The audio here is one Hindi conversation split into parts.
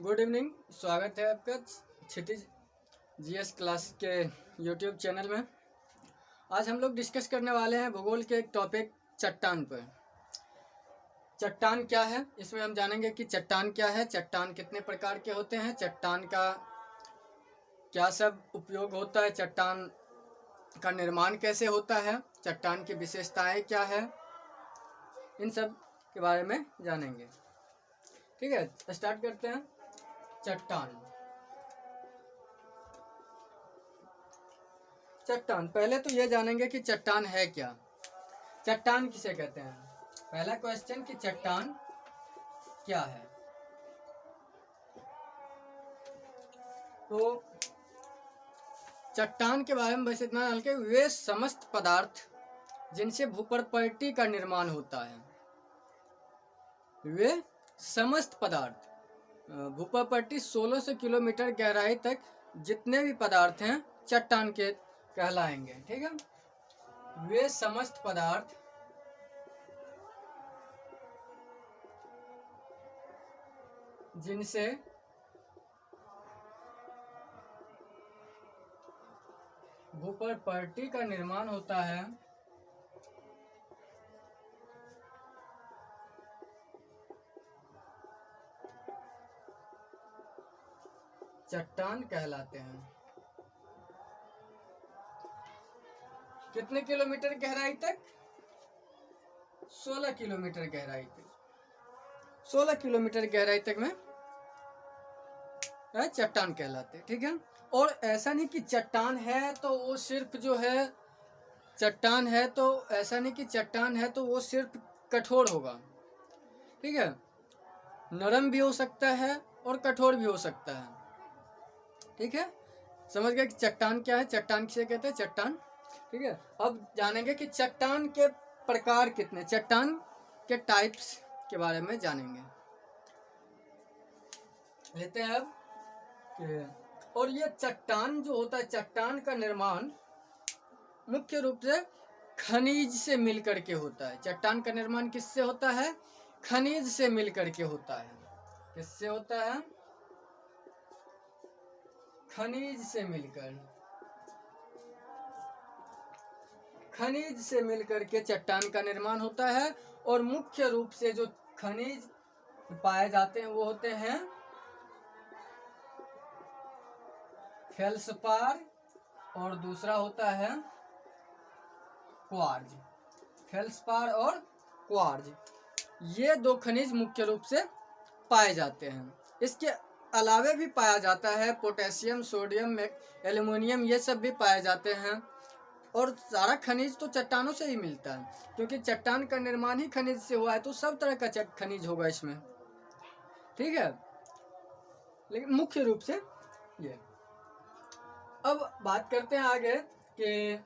Good evening. स्वागत है आपका क्षितिज जीएस क्लास के यूट्यूब चैनल में। आज हम लोग डिस्कस करने वाले हैं भूगोल के एक टॉपिक चट्टान पर। चट्टान क्या है, इसमें हम जानेंगे कि चट्टान क्या है, चट्टान कितने प्रकार के होते हैं, चट्टान का क्या सब उपयोग होता है, चट्टान का निर्माण कैसे होता है, चट्टान की विशेषताएं क्या है, इन सब के बारे में जानेंगे। ठीक है, स्टार्ट करते हैं। चट्टान चट्टान पहले तो ये जानेंगे कि चट्टान है क्या, चट्टान किसे कहते हैं। पहला क्वेश्चन कि चट्टान क्या है। तो चट्टान के बारे में बस इतना जान के, वे समस्त पदार्थ जिनसे भूपर्पट्टी का निर्माण होता है, वे समस्त पदार्थ भूपर्पट्टी 1600 किलोमीटर गहराई तक जितने भी पदार्थ हैं चट्टान के कहलाएंगे। ठीक है, वे समस्त पदार्थ जिनसे भूपर्पट्टी का निर्माण होता है चट्टान कहलाते हैं। कितने किलोमीटर गहराई तक? 16 किलोमीटर गहराई तक। 16 किलोमीटर गहराई तक में चट्टान कहलाते हैं। ठीक है, और ऐसा नहीं कि चट्टान है तो वो सिर्फ जो है चट्टान है तो ऐसा नहीं कि चट्टान है तो वो सिर्फ कठोर होगा। ठीक है, नरम भी हो सकता है और कठोर भी हो सकता है। ठीक है, समझ गए कि चट्टान क्या है, चट्टान किसे कहते हैं, चट्टान। ठीक है, अब जानेंगे कि चट्टान के प्रकार कितने, चट्टान के टाइप्स के बारे में जानेंगे। लेते हैं अब और ये चट्टान जो होता है, चट्टान का निर्माण मुख्य रूप से खनिज से मिलकर के होता है। चट्टान का निर्माण किससे होता है? खनिज से मिलकर के होता है। किससे होता है? खनिज से मिलकर, खनिज से मिलकर के चट्टान का निर्माण होता है। और मुख्य रूप से जो खनिज पाए जाते हैं वो होते हैं फेल्सपार और दूसरा होता है क्वार्ज। फेल्सपार और क्वार्ज, ये दो खनिज मुख्य रूप से पाए जाते हैं। इसके अलावे भी पाया जाता है पोटेशियम, सोडियम, एल्युमिनियम, ये सब भी पाए जाते हैं। और सारा खनिज तो चट्टानों से ही मिलता है, क्योंकि चट्टान का निर्माण ही खनिज से हुआ है, तो सब तरह का खनिज होगा इसमें। ठीक है, लेकिन मुख्य रूप से ये। अब बात करते हैं आगे कि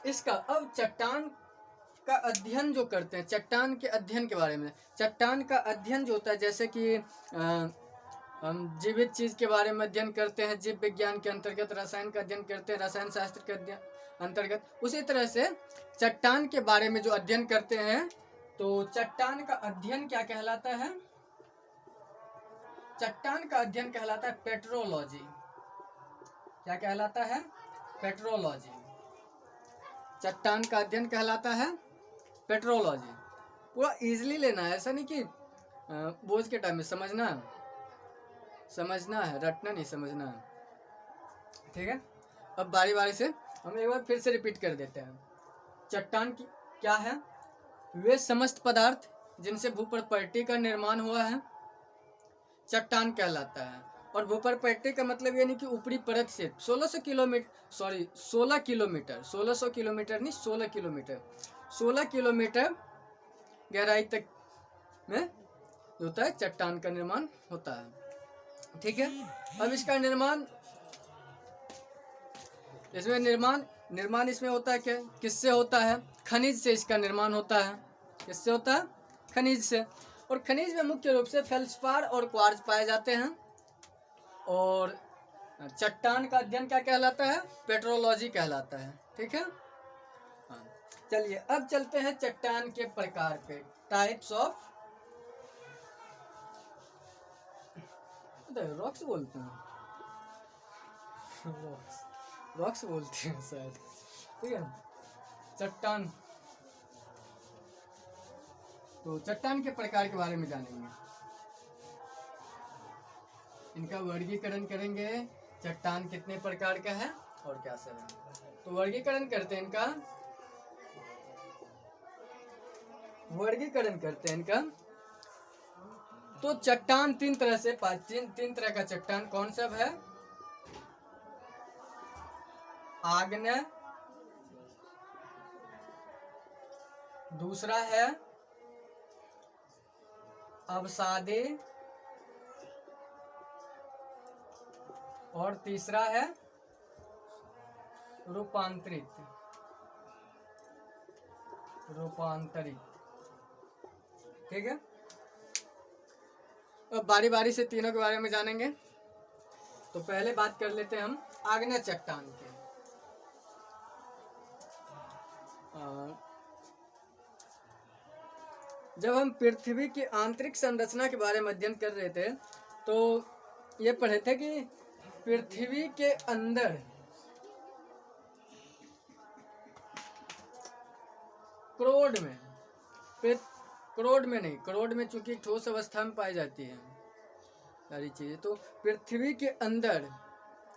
इसका, अब चट्टान का अध्ययन जो करते हैं, चट्टान के अध्ययन के बारे में। चट्टान का अध्ययन जो होता है, जैसे कि हम जीवित चीज के बारे में अध्ययन करते हैं, जीव विज्ञान के अंतर्गत रसायन का अध्ययन करते हैं, रसायन शास्त्र के अंतर्गत, उसी तरह से चट्टान के बारे में जो अध्ययन करते हैं, तो चट्टान का अध्ययन क्या कहलाता है? चट्टान का अध्ययन कहलाता है पेट्रोलॉजी। क्या कहलाता है? पेट्रोलॉजी। चट्टान का अध्ययन कहलाता है पेट्रोलॉजी। पूरा इजीली लेना है, ऐसा नहीं कि बोझ के टाइम में समझना है, रटना नहीं, समझना है। ठीक है, अब बारी बारी से हम एक बार फिर से रिपीट कर देते हैं। चट्टान की क्या है? वे समस्त पदार्थ जिनसे भूपर्पट्टी का निर्माण हुआ है चट्टान कहलाता है। और भूपर्पट्टी का मतलब ये नहीं कि ऊपरी परत से 1600 किलोमीटर 1600 किलोमीटर नहीं, 16 किलोमीटर गहराई तक में होता है चट्टान का निर्माण होता है। ठीक है, अब इसका निर्माण, इसमें निर्माण इसमें होता है क्या, किससे होता है? खनिज से इसका निर्माण होता है। किससे होता है? खनिज से। और खनिज में मुख्य रूप से फेल्सपार और क्वार्ज पाए जाते हैं। और चट्टान का अध्ययन क्या कहलाता है? पेट्रोलॉजी कहलाता है। ठीक है, हाँ, चलिए अब चलते हैं चट्टान के प्रकार पे, टाइप्स ऑफ पता है, रॉक्स बोलते हैं, रॉक्स रॉक्स बोलते हैं शायद। ठीक है, चट्टान। तो चट्टान के प्रकार के बारे में जानेंगे, इनका वर्गीकरण करेंगे, चट्टान कितने प्रकार का है और क्या सब है। तो वर्गीकरण करते हैं इनका, तो चट्टान तीन तरह का चट्टान कौन सब है? आग्नेय, दूसरा है अवसादे, और तीसरा है रूपांतरित। ठीक है, अब बारी बारी से तीनों के बारे में जानेंगे। तो पहले बात कर लेते हैं हम आग्नेय चट्टान के। जब हम पृथ्वी की आंतरिक संरचना के बारे में अध्ययन कर रहे थे तो ये पढ़े थे कि पृथ्वी के अंदर करोड़ में चूंकि ठोस अवस्था में पाई जाती है सारी चीजें, तो पृथ्वी के अंदर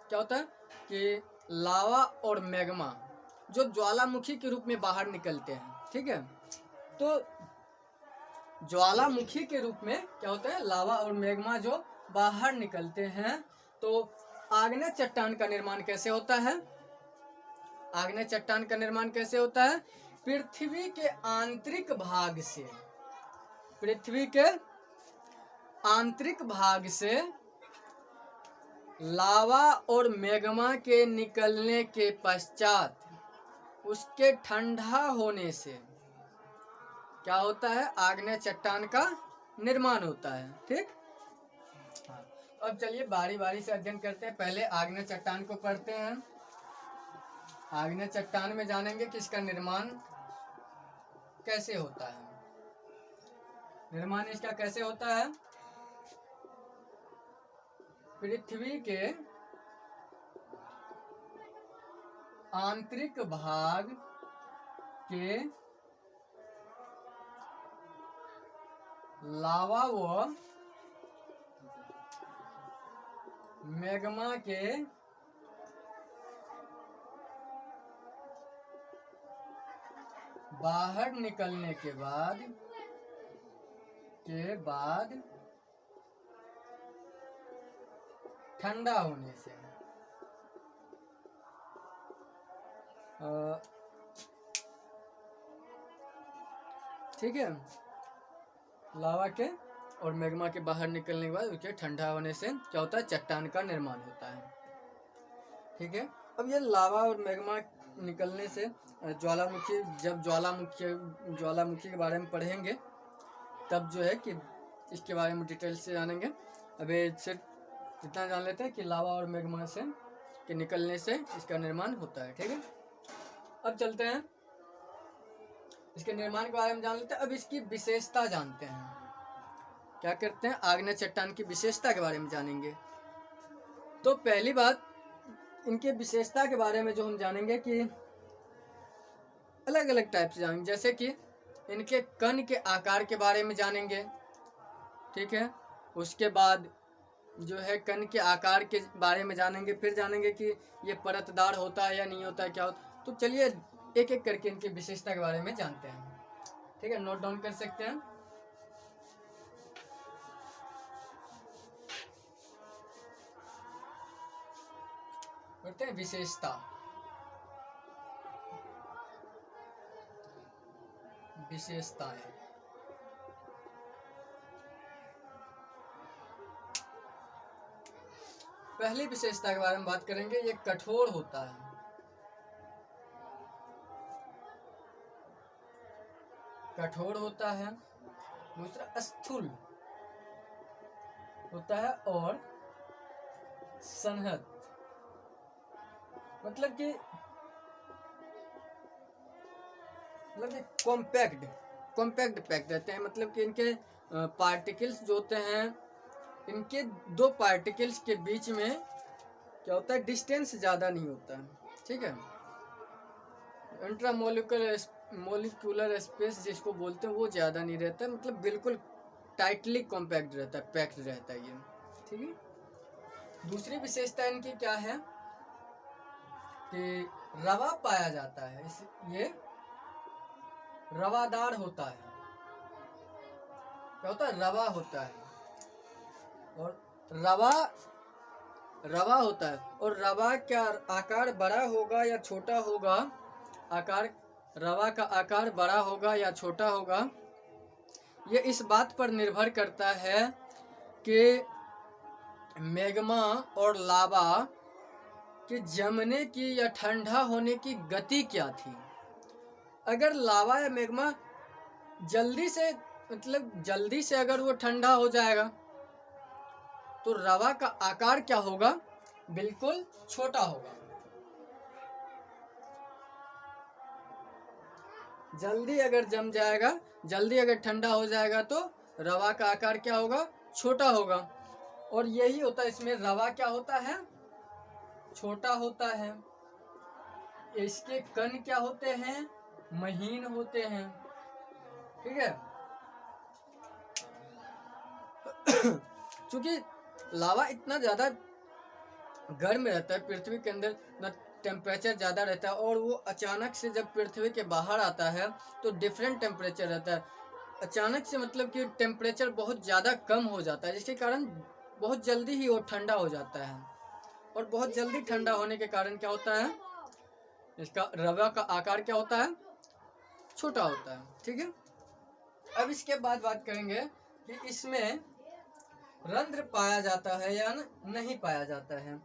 क्या होता है कि लावा और मैग्मा जो ज्वालामुखी के रूप में बाहर निकलते हैं। ठीक है, तो ज्वालामुखी के रूप में क्या होता है, लावा और मैग्मा जो बाहर निकलते हैं। तो आग्नेय चट्टान का निर्माण कैसे होता है? आग्नेय चट्टान का निर्माण कैसे होता है? पृथ्वी के आंतरिक भाग से, पृथ्वी के आंतरिक भाग से लावा और मैग्मा के निकलने के पश्चात उसके ठंडा होने से क्या होता है, आग्नेय चट्टान का निर्माण होता है। ठीक, अब चलिए बारी बारी से अध्ययन करते हैं। पहले आग्नेय चट्टान को पढ़ते हैं। आग्नेय चट्टान में जानेंगे कि इसका निर्माण कैसे होता है। निर्माण इसका कैसे होता है? पृथ्वी के आंतरिक भाग के लावा व मैग्मा के बाहर निकलने के बाद ठंडा होने से ठीक है, लावा के और मैग्मा के बाहर निकलने के बाद उसके ठंडा होने से क्या होता है, चट्टान का निर्माण होता है। ठीक है, अब ये लावा और मैग्मा निकलने से ज्वालामुखी, जब ज्वालामुखी के बारे में पढ़ेंगे तब जो है कि इसके बारे में डिटेल से जानेंगे। अभी सिर्फ इतना जान लेते हैं कि लावा और मैग्मा से के निकलने से इसका निर्माण होता है। ठीक है, अब चलते हैं इसके निर्माण के बारे में जान लेते हैं। अब इसकी विशेषता जानते हैं, क्या करते हैं, आग्नेय चट्टान की विशेषता के बारे में जानेंगे। तो पहली बात इनके विशेषता के बारे में जो हम जानेंगे कि अलग अलग टाइप से जानेंगे, जैसे कि इनके कण के आकार के बारे में जानेंगे। ठीक है, उसके बाद जो है कण के आकार के बारे में जानेंगे, फिर जानेंगे कि ये परतदार होता है या नहीं होता है, क्या होता है। तो चलिए एक एक करके इनकी विशेषता के बारे में जानते हैं। ठीक है, नोट डाउन कर सकते हैं। करते हैं विशेषताएं। पहली विशेषता के बारे में बात करेंगे, ये कठोर होता है। दूसरा स्थूल होता है और संहत, मतलब कि कॉम्पैक्ट पैक्ड रहते हैं। मतलब कि इनके पार्टिकल्स जो होते हैं इनके दो पार्टिकल्स के बीच में क्या होता है, डिस्टेंस ज़्यादा नहीं होता है, ठीक है। इंट्रामोलिकुलर स्पेस जिसको बोलते हैं वो ज़्यादा नहीं रहता है, मतलब बिल्कुल टाइटली कॉम्पैक्ट रहता है, पैक्ड रहता है ये, ठीक है। दूसरी विशेषता इनकी क्या है कि रवा पाया जाता है, ये रवादार होता है, क्या होता है, रवा होता है, और रवा होता है। और रवा क्या आकार बड़ा होगा या छोटा होगा, रवा का आकार बड़ा होगा या छोटा होगा, ये इस बात पर निर्भर करता है कि मैग्मा और लावा के जमने की या ठंडा होने की गति क्या थी। अगर लावा या मैग्मा जल्दी से अगर वो ठंडा हो जाएगा तो रवा का आकार क्या होगा, बिल्कुल छोटा होगा। जल्दी अगर जम जाएगा, जल्दी अगर ठंडा हो जाएगा तो रवा का आकार क्या होगा, छोटा होगा। और यही होता है, इसमें रवा क्या होता है, छोटा होता है। इसके कण क्या होते हैं, महीन होते हैं, ठीक है। क्योंकि लावा इतना ज़्यादा गर्म रहता है पृथ्वी के अंदर, ना टेम्परेचर ज़्यादा रहता है, और वो अचानक से जब पृथ्वी के बाहर आता है तो डिफरेंट टेम्परेचर रहता है। अचानक से मतलब कि टेम्परेचर बहुत ज़्यादा कम हो जाता है, जिसके कारण बहुत जल्दी ही वो ठंडा हो जाता है। और बहुत जल्दी ठंडा होने के कारण क्या होता है, इसका रवा का आकार क्या होता है, छोटा होता है, ठीक है। अब इसके बाद बात करेंगे कि इसमें रंध्र पाया जाता है या नहीं पाया जाता है।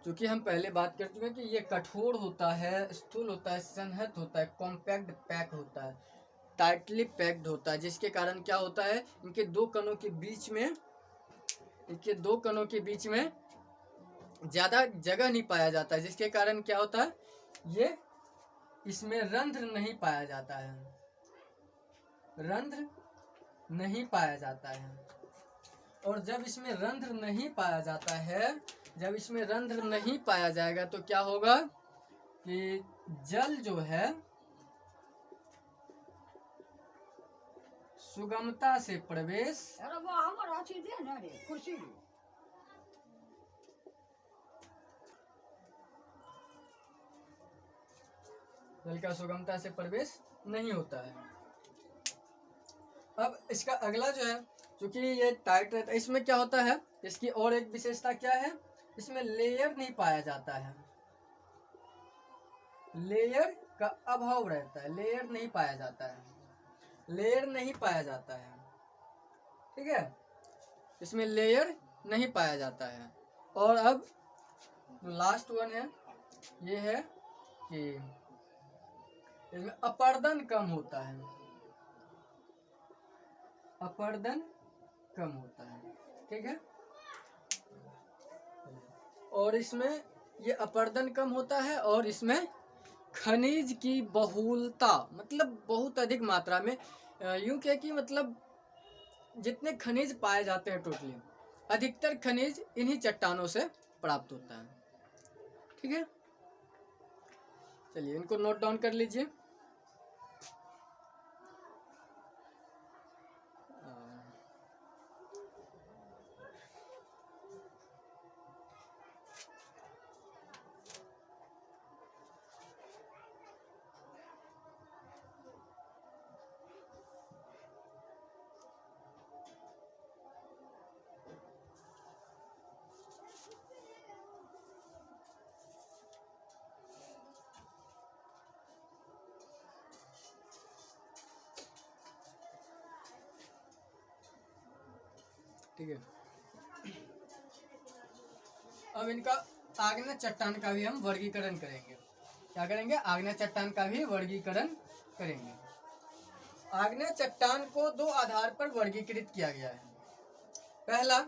क्योंकि हम पहले बात कर चुके हैं कि ये कठोर होता है, स्थूल होता है, संहत होता है, कॉम्पैक्ट पैक होता है, टाइटली पैक्ड होता है, जिसके कारण क्या होता है, इनके दो कणों के बीच में ज़्यादा जगह नहीं पाया जाता है, जिसके कारण क्या होता है, ये इसमें रंध्र नहीं पाया जाता है, रंध्र नहीं पाया जाता है। और जब इसमें रंध्र नहीं पाया जाता है, जब इसमें रंध्र नहीं पाया जाएगा तो क्या होगा कि जल जो है सुगमता से प्रवेश, जल का सुगमता से प्रवेश नहीं होता है। अब इसका अगला जो है, क्योंकि ये टाइट रहता है, इसमें क्या होता है, इसकी और एक विशेषता क्या है, इसमें लेयर नहीं पाया जाता है, लेयर का अभाव रहता है, लेयर नहीं पाया जाता है, लेयर नहीं पाया जाता है, ठीक है। इसमें लेयर नहीं पाया जाता है। और अब लास्ट वन है, ये है कि इसमें अपर्दन कम होता है, अपर्दन कम होता है, ठीक है। और इसमें ये अपर्दन कम होता है, और इसमें खनिज की बहुलता, मतलब बहुत अधिक मात्रा में, यूं कह कि मतलब जितने खनिज पाए जाते हैं टोटली, अधिकतर खनिज इन्हीं चट्टानों से प्राप्त होता है, ठीक है। चलिए इनको नोट डाउन कर लीजिए। ठीक है, अब इनका आग्नेय चट्टान का भी हम वर्गीकरण करेंगे। क्या करेंगे, आग्नेय चट्टान का भी वर्गीकरण करेंगे। आग्नेय चट्टान को दो आधार पर वर्गीकृत किया गया है। पहला,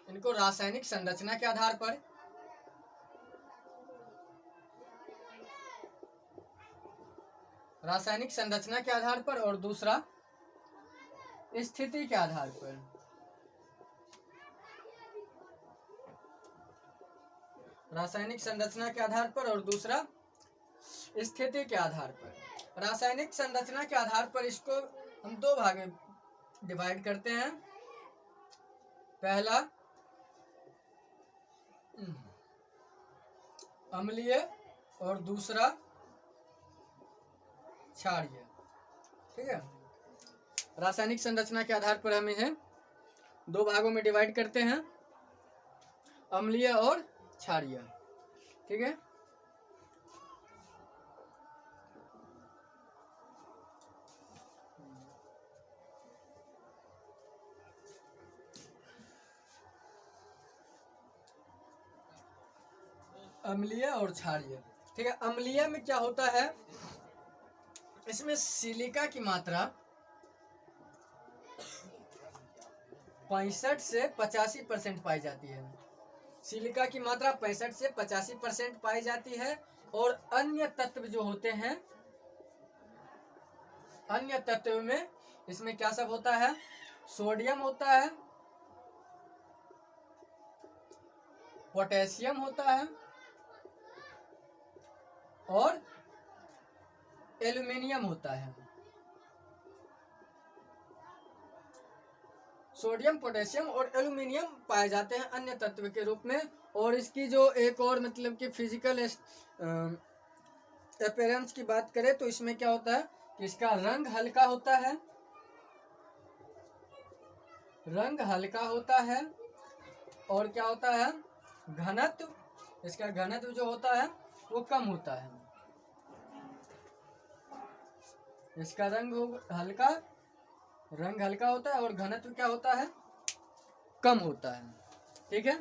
इनको रासायनिक संरचना के आधार पर, रासायनिक संरचना के आधार पर, और दूसरा स्थिति के आधार पर, रासायनिक संरचना के आधार पर, और दूसरा स्थिति के आधार पर। रासायनिक संरचना के आधार पर इसको हम दो भाग में डिवाइड करते हैं। पहला अम्लीय और दूसरा क्षारीय। ठीक है, रासायनिक संरचना के आधार पर हम इन्हें दो भागों में डिवाइड करते हैं, अम्लीय और क्षारीय। ठीक है, अम्लीय और क्षारीय। ठीक है, अम्लीय में क्या होता है, इसमें सिलिका की मात्रा 65 से 85% पाई जाती है। सिलिका की मात्रा 65 से 85% पाई जाती है। और अन्य तत्व जो होते हैं, अन्य तत्व में इसमें क्या सब होता है, सोडियम होता है, पोटेशियम होता है और एल्यूमिनियम होता है। सोडियम, पोटेशियम और एल्यूमिनियम पाए जाते हैं अन्य तत्व के रूप में। और इसकी जो एक और मतलब कि फिजिकल अपीयरेंस की बात करें तो इसमें क्या होता है कि इसका रंग हल्का होता है, रंग हल्का होता है। और क्या होता है, घनत्व, इसका घनत्व जो होता है वो कम होता है। इसका रंग हल्का, रंग हल्का होता है और घनत्व क्या होता है, कम होता है। ठीक है,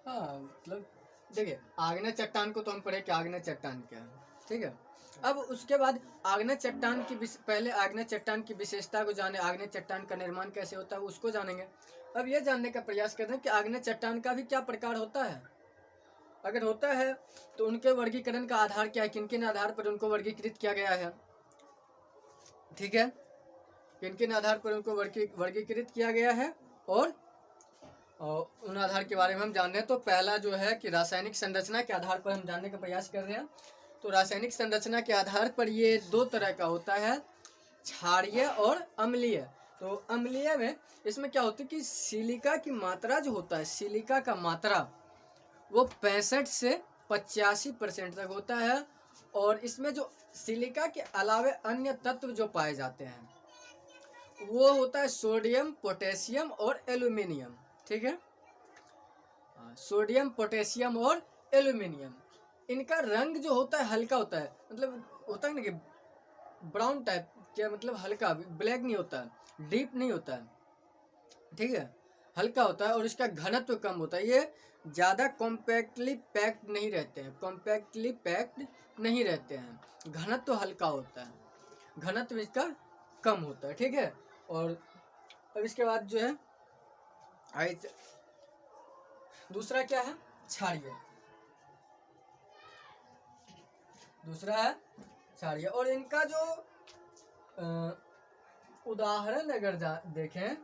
हाँ मतलब देखिए, आग्नेय चट्टान को तो हम पढ़े कि आग्नेय चट्टान क्या है। ठीक है, अब उसके बाद आग्नेय चट्टान की पहले आग्नेय चट्टान की विशेषता को जाने, आग्नेय चट्टान का निर्माण कैसे होता है उसको जानेंगे। अब ये जानने का प्रयास करते हैं कि आग्नेय चट्टान का भी क्या प्रकार होता है। अगर होता है तो उनके वर्गीकरण का आधार क्या है, किन किन आधार पर उनको वर्गीकृत किया गया है। ठीक है, किन किन आधार पर उनको वर्गीकृत किया गया है और उन आधार के बारे में हम जान रहे हैं। तो पहला जो है कि रासायनिक संरचना के आधार पर हम जानने का प्रयास कर रहे हैं। तो रासायनिक संरचना के आधार पर ये दो तरह का होता है, क्षारीय और अम्लीय। तो अम्लीय में इसमें क्या होता है कि सिलिका की मात्रा जो होता है, सिलिका का मात्रा वो 65 से 85% तक होता है। और इसमें जो सिलिका के अलावे अन्य तत्व जो पाए जाते हैं वो होता है सोडियम, पोटेशियम और एल्यूमिनियम। ठीक है, सोडियम, पोटेशियम और एल्यूमिनियम। इनका रंग जो होता है हल्का होता है, मतलब होता है ना कि ब्राउन टाइप, क्या मतलब हल्का, ब्लैक नहीं होता है, डीप नहीं होता है। ठीक है, हल्का होता है और इसका घनत्व कम होता है। ये ज़्यादा कॉम्पैक्टली पैक्ड नहीं रहते हैं, कॉम्पैक्टली पैक्ड नहीं रहते हैं, घनत्व हल्का होता है, घनत्व इसका कम होता है। ठीक है, और अब इसके बाद जो है दूसरा क्या है, क्षारीय। दूसरा है क्षारीय। और इनका जो उदाहरण अगर देखें,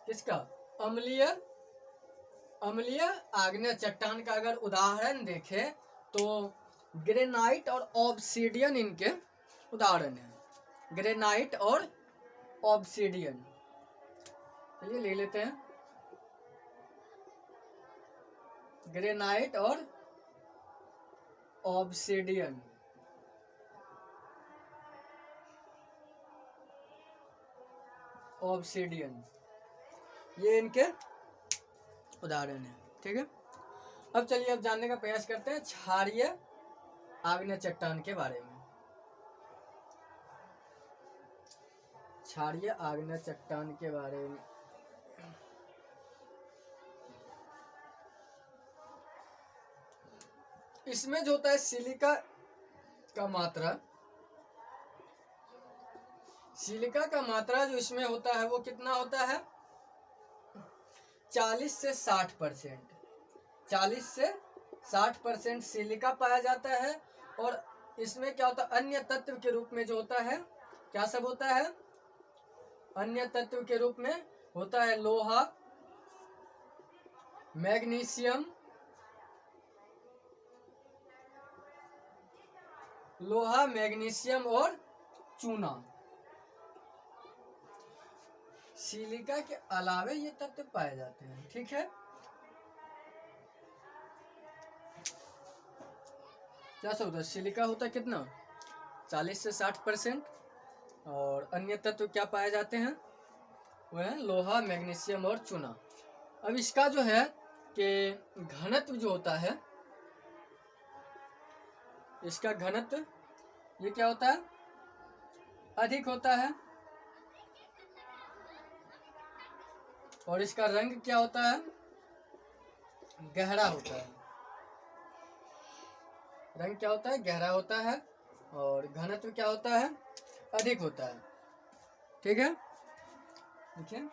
किसका, अम्लीय, अम्लीय आग्नेय चट्टान का अगर उदाहरण देखें तो ग्रेनाइट और ऑब्सीडियन इनके उदाहरण है। ग्रेनाइट और ऑब्सीडियन, चलिए ले लेते हैं। ग्रेनाइट और ऑब्सीडियन, ऑब्सीडियन ये इनके उदाहरण है। ठीक है, अब चलिए अब जानने का प्रयास करते हैं क्षारीय आग्नेय चट्टान के बारे में। क्षारीय आग्नेय चट्टान के बारे में इसमें जो होता है सिलिका का मात्रा, सिलिका का मात्रा जो इसमें होता है वो कितना होता है, 40 से 60%। 40 से 60% सिलिका पाया जाता है और इसमें क्या होता है, अन्य तत्व के रूप में जो होता है, क्या सब होता है, अन्य तत्व के रूप में होता है लोहा, मैग्नीशियम, लोहा, मैग्नीशियम और चूना। सिलिका के अलावे ये तत्व पाए जाते हैं। ठीक है, क्या सब होता है, सिलिका होता है कितना, 40 से 60%, और अन्य तत्व क्या पाए जाते हैं, वो है लोहा, मैग्नीशियम और चूना। अब इसका जो है कि घनत्व जो होता है, इसका घनत्व ये क्या होता है, अधिक होता है, और इसका रंग क्या होता है, गहरा होता है। रंग क्या होता है, गहरा होता है, और घनत्व क्या होता है, अधिक होता है। ठीक है, देखिए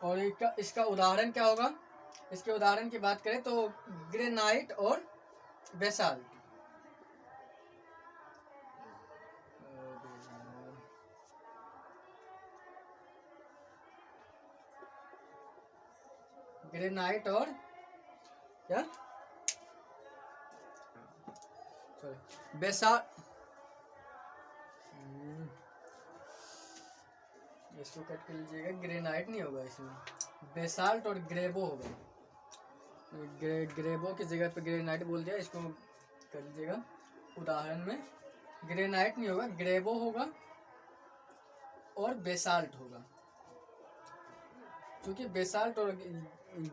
और इसका उदाहरण क्या होगा, इसके उदाहरण की बात करें तो ग्रेनाइट और बेसाल्ट। ग्रेनाइट और क्या, सॉरी, बेसाल्ट, इसको कट कर लीजिएगा, ग्रेनाइट नहीं होगा इसमें, बेसाल्ट और ग्रेबो होगा। ग्रेबो की जगह पे ग्रेनाइट बोल दिया, इसको कर लीजिएगा उदाहरण में, ग्रेनाइट नहीं होगा, ग्रेबो होगा और बेसाल्ट होगा, क्योंकि बेसाल्ट और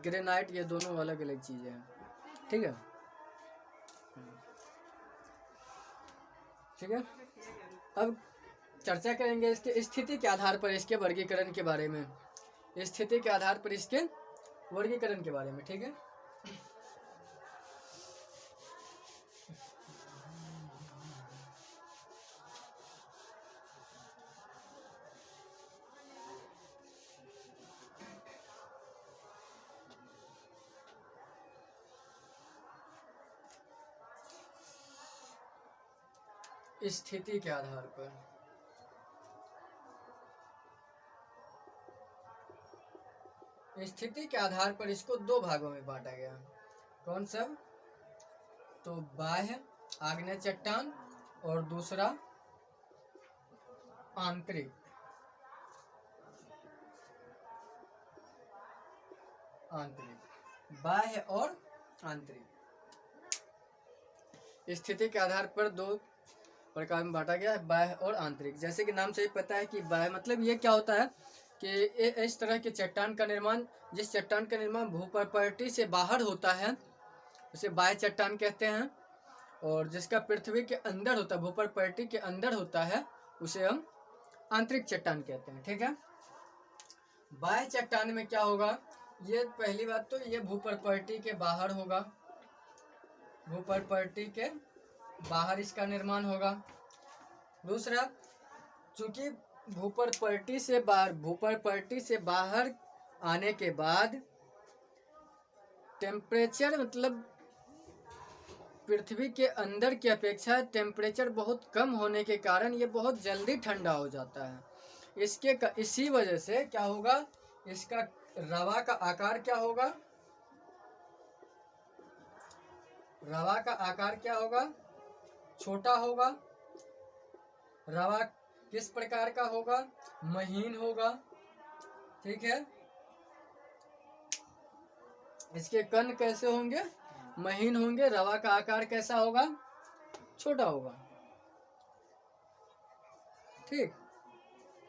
ग्रेनाइट ये दोनों अलग अलग चीजें हैं। ठीक है, ठीक है, अब चर्चा करेंगे इसके स्थिति के आधार पर इसके वर्गीकरण के बारे में, स्थिति के आधार पर इसके वर्गीकरण के बारे में। ठीक है, स्थिति के आधार पर, स्थिति के आधार पर इसको दो भागों में बांटा गया। कौन सब, तो बाह्य आग्नेय चट्टान और दूसरा आंतरिक, आंतरिक, बाह्य और आंतरिक। स्थिति के आधार पर दो प्रकार में बांटा गया है, बाह्य और आंतरिक। जैसे कि नाम से ही पता है कि बाह्य मतलब ये क्या होता है कि इस तरह के चट्टान का निर्माण, जिस चट्टान का निर्माण भूप्रपर्टी से बाहर होता है उसे बाह्य चट्टान कहते हैं, और जिसका पृथ्वी के अंदर होता है, भूप्रपर्टी के अंदर होता है, उसे हम आंतरिक चट्टान कहते हैं। ठीक है, बाह्य चट्टान में क्या होगा, ये पहली बात तो ये भूप्रपर्टी के बाहर होगा, भूप्रपर्टी के बाहर इसका निर्माण होगा। दूसरा, चूंकि भूप्रपर्टी से बाहर आने के बाद टेम्परेचर, मतलब पृथ्वी के अंदर की अपेक्षा टेम्परेचर बहुत कम होने के कारण ये बहुत जल्दी ठंडा हो जाता है। इसी वजह से क्या होगा, इसका रवा का आकार क्या होगा, रवा का आकार क्या होगा, छोटा होगा। रवा किस प्रकार का होगा, महीन होगा। ठीक है, इसके कण कैसे होंगे, महीन होंगे। रवा का आकार कैसा होगा, छोटा होगा। ठीक,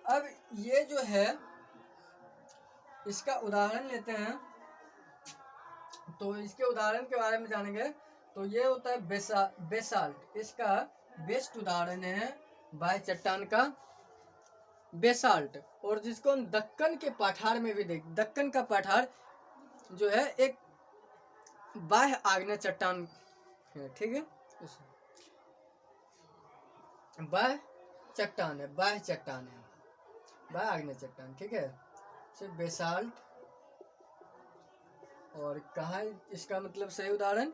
अब ये जो है इसका उदाहरण लेते हैं, तो इसके उदाहरण के बारे में जानेंगे। तो ये होता है बेसाल्ट, इसका बेस्ट उदाहरण है बाह्य चट्टान का बेसाल्ट, और जिसको हम दक्कन के पठार में भी देख, दक्कन का पठार जो है एक बाह्य आग्नेय चट्टान है। ठीक है, बाह्य चट्टान है, बाह्य चट्टान है, बाह्य आग्नेय चट्टान। ठीक है, सिर्फ बेसाल्ट और कहाँ इसका मतलब सही उदाहरण,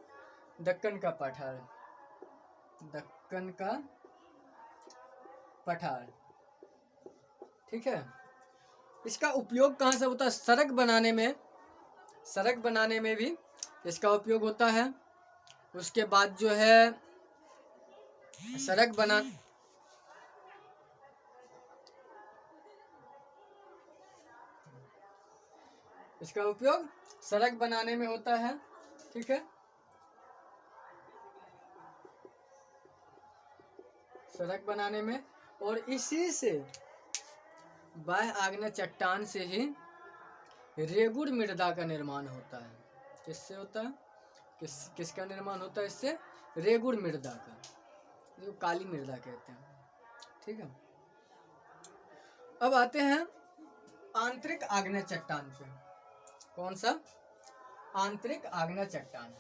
दक्कन का पठार, दक्कन का पठार। ठीक है, इसका उपयोग कहाँ से होता है, सड़क बनाने में, सड़क बनाने में भी इसका उपयोग होता है। उसके बाद जो है सड़क बना इसका उपयोग सड़क बनाने में होता है। ठीक है, सड़क बनाने में, और इसी से बाह्य आग्नेय चट्टान से ही रेगुड़ मृदा का निर्माण होता है। किससे होता है, किसका निर्माण होता है इससे, रेगुड़ मृदा का, जो काली मृदा कहते हैं। ठीक है, अब आते हैं आंतरिक आग्नेय चट्टान पे। कौन सा, आंतरिक आग्नेय चट्टान।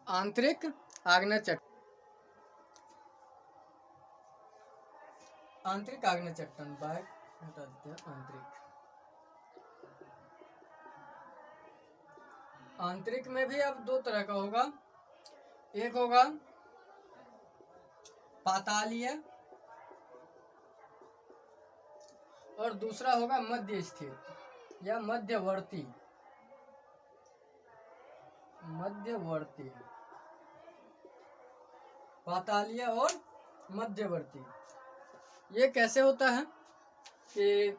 आंतरिक आग्नेय चट्टान, आंतरिक आग्नेय चट्टान, बैक हटा देते हैं। आंतरिक में भी अब दो तरह का होगा, एक होगा पातालीय और दूसरा होगा मध्य स्थित या मध्यवर्ती, मध्यवर्ती, पातालीय और मध्यवर्ती। ये कैसे होता है कि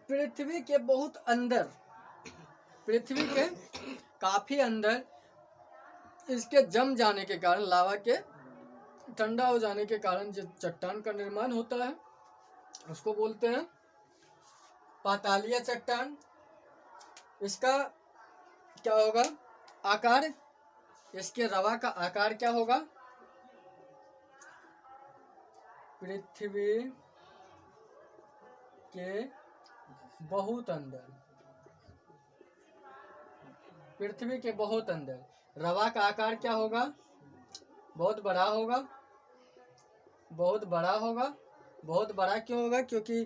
पृथ्वी के बहुत अंदर, पृथ्वी के काफी अंदर इसके जम जाने के कारण, लावा के ठंडा हो जाने के कारण जो चट्टान का निर्माण होता है उसको बोलते हैं पातालीय चट्टान। इसका क्या होगा आकार, इसके रवा का आकार क्या होगा, पृथ्वी के बहुत अंदर, पृथ्वी के बहुत अंदर रवा का आकार क्या होगा, बहुत बड़ा होगा, बहुत बड़ा होगा। बहुत बड़ा क्यों होगा, क्योंकि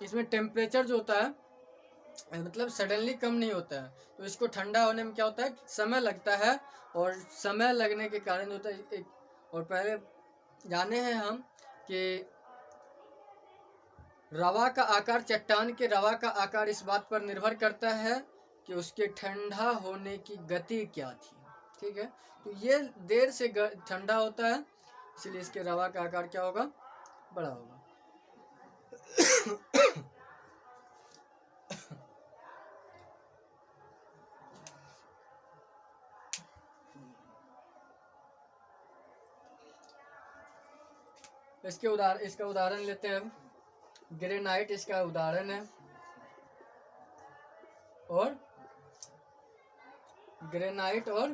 इसमें टेम्परेचर जो होता है मतलब सडनली कम नहीं होता है, तो इसको ठंडा होने में क्या होता है समय लगता है, और समय लगने के कारण होता है और पहले जाने हैं हम कि रवा का आकार, चट्टान के रवा का आकार इस बात पर निर्भर करता है कि उसके ठंडा होने की गति क्या थी। ठीक है, तो ये देर से ठंडा होता है, इसलिए इसके रवा का आकार क्या होगा, बड़ा होगा। इसका उदाहरण लेते हैं हम, ग्रेनाइट इसका उदाहरण है, और ग्रेनाइट और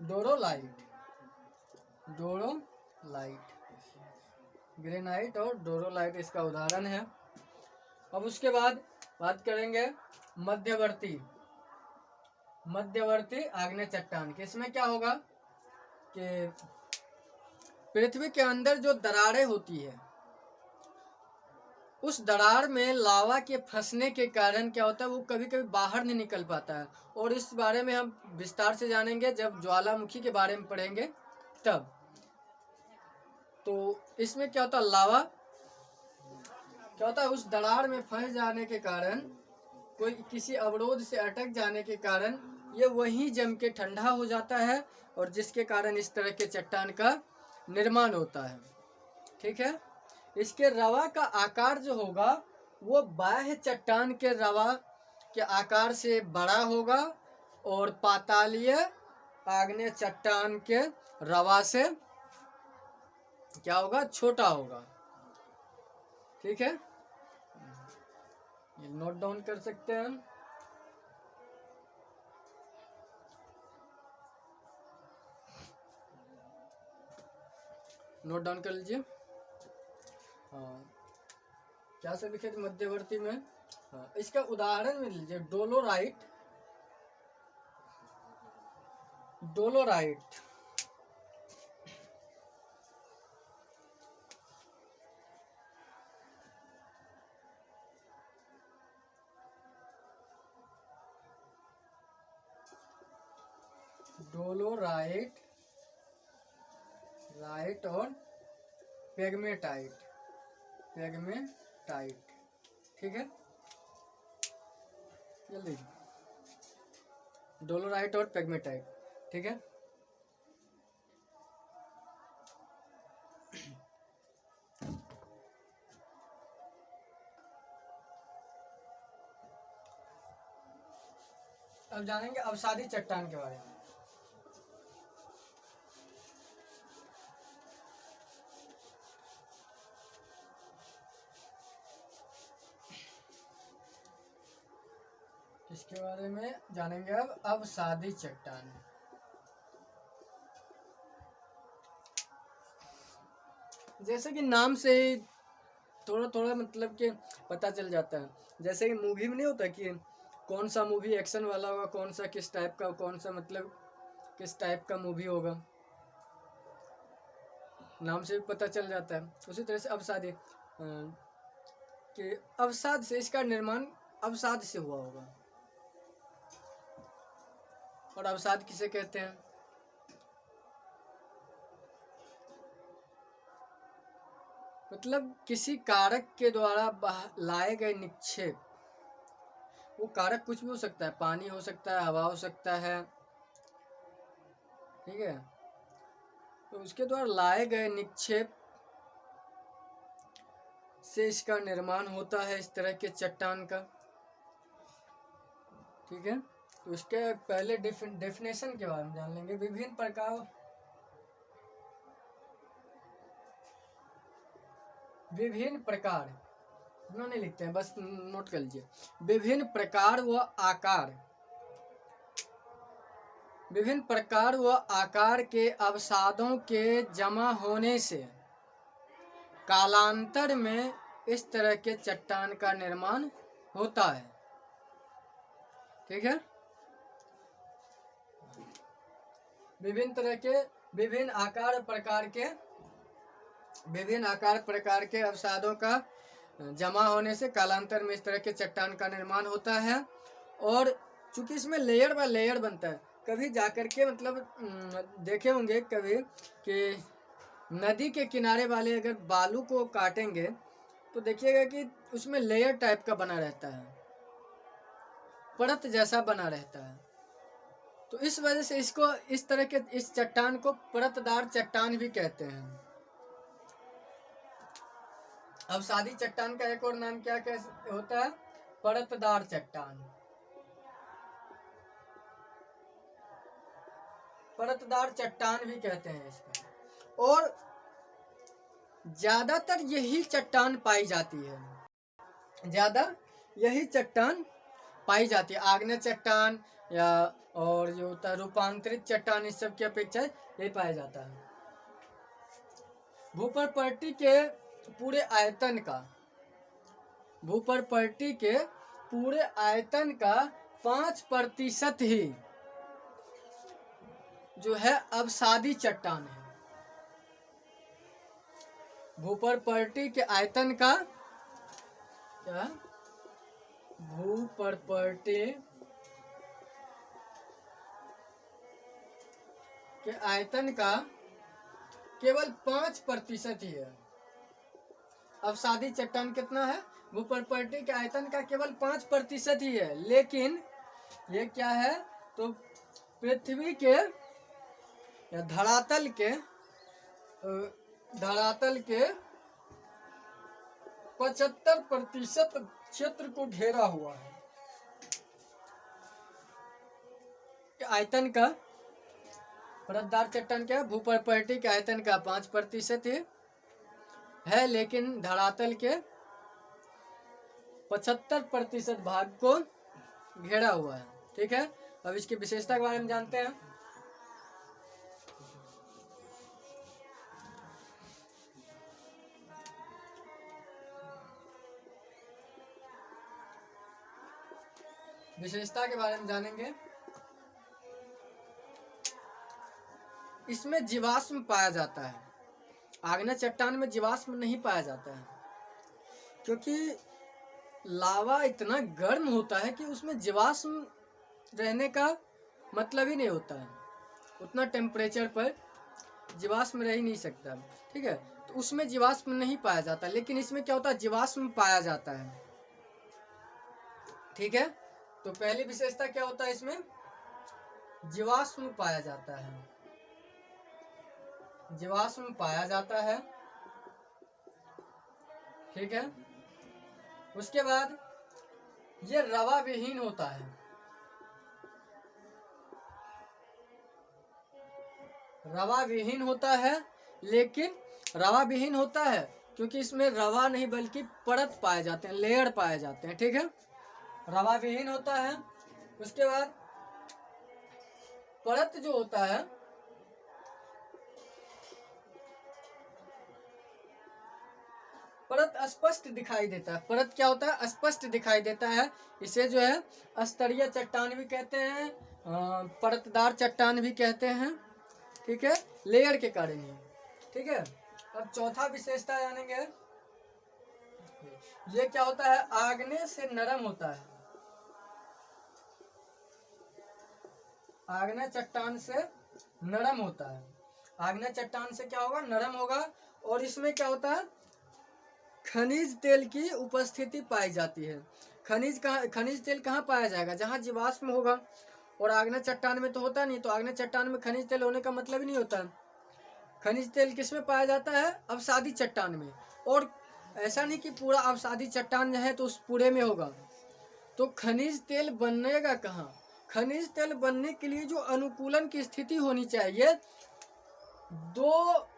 डोरोलाइट, डोरोलाइट, ग्रेनाइट और डोरोलाइट इसका उदाहरण है। अब उसके बाद बात करेंगे मध्यवर्ती, मध्यवर्ती आग्नेय चट्टान के। इसमें क्या होगा कि पृथ्वी के अंदर जो दरारें होती है, उस दरार में लावा के फंसने के कारण क्या होता है, वो कभी कभी बाहर नहीं निकल पाता है, और इस बारे में हम विस्तार से जानेंगे जब ज्वालामुखी के बारे में पढ़ेंगे तब। तो इसमें क्या होता है, लावा क्या होता है, उस दरार में फंस जाने के कारण, कोई किसी अवरोध से अटक जाने के कारण ये वहीं जम के ठंडा हो जाता है, और जिसके कारण इस तरह के चट्टान का निर्माण होता है। ठीक है, इसके रवा का आकार जो होगा वो बाह्य चट्टान के रवा के आकार से बड़ा होगा, और पातालीय आग्नेय चट्टान के रवा से क्या होगा, छोटा होगा। ठीक है, ये नोट डाउन कर सकते हैं हम। नोट डाउन कर लीजिए। हाँ, क्या से लिखे थे मध्यवर्ती में। हाँ, इसका उदाहरण में लीजिए डोलोराइट, डोलोराइट डोलोराइट, राइट और पेग्मेटाइट, पेग्मेटाइट, ठीक है, जल्दी, डोलोराइट और पेग्मेटाइट, ठीक है। अब जानेंगे अवसादी चट्टान के बारे में। इसके बारे में जानेंगे अब अवसादी चट्टान। जैसे कि नाम से ही थोड़ा थोड़ा मतलब कि पता चल जाता है, जैसे कि मूवी में नहीं होता कि कौन सा मूवी एक्शन वाला होगा, कौन सा किस टाइप का, कौन सा मतलब किस टाइप का मूवी होगा, नाम से भी पता चल जाता है। उसी तरह से अवसादी कि अवसाद से, इसका निर्माण अवसाद से हुआ होगा। और अवसाद किसे कहते हैं? मतलब किसी कारक के द्वारा लाए गए निक्षेप, वो कारक कुछ भी हो सकता है, पानी हो सकता है, हवा हो सकता है, ठीक है, तो उसके द्वारा लाए गए निक्षेप से इसका निर्माण होता है, इस तरह के चट्टान का, ठीक है। तो इसके पहले डेफिनेशन के बारे में जान लेंगे। विभिन्न प्रकार उन्होंने लिखते हैं, बस नोट कर लीजिए। विभिन्न प्रकार व आकार के अवसादों के जमा होने से कालांतर में इस तरह के चट्टान का निर्माण होता है, ठीक है। विभिन्न आकार प्रकार के अवसादों का जमा होने से कालांतर में इस तरह के चट्टान का निर्माण होता है। और चूंकि इसमें लेयर बाय लेयर बनता है, कभी जाकर के मतलब देखे होंगे कभी कि नदी के किनारे वाले अगर बालू को काटेंगे तो देखिएगा कि उसमें लेयर टाइप का बना रहता है, परत जैसा बना रहता है। तो इस वजह से इसको इस तरह के इस चट्टान को परतदार चट्टान भी कहते हैं। अवसादी चट्टान का एक और नाम क्या होता है? परतदार चट्टान। परतदार चट्टान भी कहते हैं इसको। और ज्यादातर यही चट्टान पाई जाती है, आग्नेय चट्टान या और जो होता है रूपांतरित चट्टान, इस सब की अपेक्षा यही पाया जाता है। भूप्रपर्टी के पूरे आयतन का 5% ही जो है अवसादी चट्टान है। भूप्रपर्टी के आयतन का क्या? भूप्रपर्टी के आयतन का केवल 5% ही है। अवसादी चट्टान कितना है? भूप्रपर्टी के आयतन का केवल 5% ही है। लेकिन ये क्या है? तो पृथ्वी के या धरातल के 75% क्षेत्र को घेरा हुआ है। आयतन का परतदार चट्टान क्या है? भूप्रपर्टी के आयतन का 5% है, लेकिन धरातल के 75% भाग को घेरा हुआ है, ठीक है। अब इसकी विशेषता के बारे में जानते हैं। विशेषता के बारे में जानेंगे। इसमें जीवाश्म पाया जाता है। आग्नेय चट्टान में जीवाश्म नहीं पाया जाता है, क्योंकि लावा इतना गर्म होता है कि उसमें जीवाश्म रहने का मतलब ही नहीं होता है। उतना टेम्परेचर पर जीवाश्म रह ही नहीं सकता, ठीक है। तो उसमें जीवाश्म नहीं पाया जाता, लेकिन इसमें क्या होता है, जीवाश्म पाया जाता है, ठीक है। तो पहली विशेषता क्या होता है, इसमें जीवाश्म पाया जाता है, जीवाश्म पाया जाता है, ठीक है। उसके बाद ये रवा विहीन होता है, रवा विहीन होता है, लेकिन रवा विहीन होता है क्योंकि इसमें रवा नहीं बल्कि परत पाए जाते हैं, लेयर पाए जाते हैं, ठीक है। रवा विहीन होता है। उसके बाद परत जो होता है, परत स्पष्ट दिखाई देता है। परत क्या होता है, स्पष्ट दिखाई देता है। इसे जो है स्तरीय चट्टान भी कहते हैं, परतदार चट्टान भी कहते हैं, ठीक है, लेयर के कारण ही, ठीक है। अब चौथा विशेषता जानेंगे, ये क्या होता है, आग्नेय से नरम होता है, आग्नेय चट्टान से नरम होता है। आग्नेय चट्टान से क्या होगा, नरम होगा। और इसमें क्या होता है, खनिज तेल की उपस्थिति पाई जाती है। खनिज तेल कहाँ पाया जाएगा, जहाँ जीवाश्म होगा, और आग्नेय चट्टान में तो होता नहीं। तो आग्नेय चट्टान में खनिज तेल होने का मतलब ही नहीं होता। खनिज तेल किस में पाया जाता है, अवसादी चट्टान में। और ऐसा नहीं कि पूरा अवसादी चट्टान है तो उस पूरे में होगा। तो खनिज तेल बनेगा कहाँ, खनिज तेल बनने के लिए जो अनुकूलन की स्थिति होनी चाहिए, दो